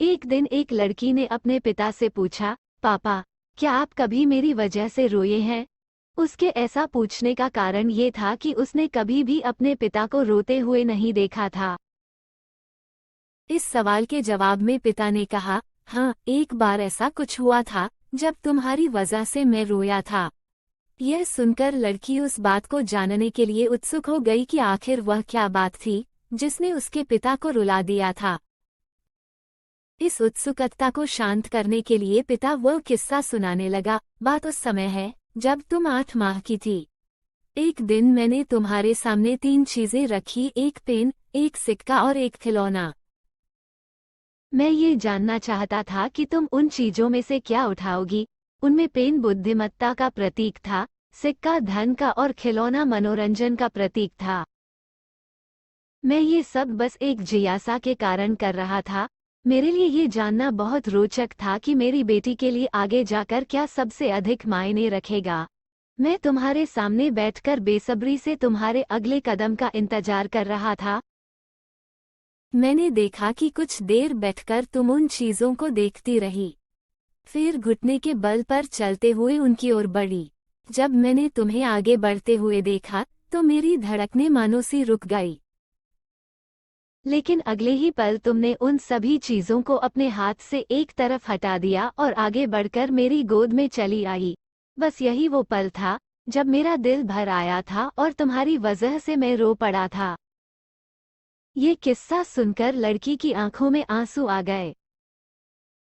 एक दिन एक लड़की ने अपने पिता से पूछा, पापा, क्या आप कभी मेरी वजह से रोए हैं? उसके ऐसा पूछने का कारण ये था कि उसने कभी भी अपने पिता को रोते हुए नहीं देखा था। इस सवाल के जवाब में पिता ने कहा, हाँ, एक बार ऐसा कुछ हुआ था जब तुम्हारी वजह से मैं रोया था। यह सुनकर लड़की उस बात को जानने के लिए उत्सुक हो गई कि आखिर वह क्या बात थी जिसने उसके पिता को रुला दिया था। इस उत्सुकता को शांत करने के लिए पिता वह किस्सा सुनाने लगा। बात उस समय है जब तुम 8 माह की थी। एक दिन मैंने तुम्हारे सामने 3 चीजें रखी, एक पेन, एक सिक्का और एक खिलौना। मैं ये जानना चाहता था कि तुम उन चीजों में से क्या उठाओगी। उनमें पेन बुद्धिमत्ता का प्रतीक था, सिक्का धन का और खिलौना मनोरंजन का प्रतीक था। मैं ये सब बस एक जिज्ञासा के कारण कर रहा था। मेरे लिए ये जानना बहुत रोचक था कि मेरी बेटी के लिए आगे जाकर क्या सबसे अधिक मायने रखेगा। मैं तुम्हारे सामने बैठकर बेसब्री से तुम्हारे अगले कदम का इंतजार कर रहा था। मैंने देखा कि कुछ देर बैठकर तुम उन चीजों को देखती रही, फिर घुटने के बल पर चलते हुए उनकी ओर बढ़ी। जब मैंने तुम्हें आगे बढ़ते हुए देखा तो मेरी धड़कनें मानो सी रुक गई। लेकिन अगले ही पल तुमने उन सभी चीजों को अपने हाथ से एक तरफ हटा दिया और आगे बढ़कर मेरी गोद में चली आई। बस यही वो पल था जब मेरा दिल भर आया था और तुम्हारी वजह से मैं रो पड़ा था। ये किस्सा सुनकर लड़की की आंखों में आंसू आ गए।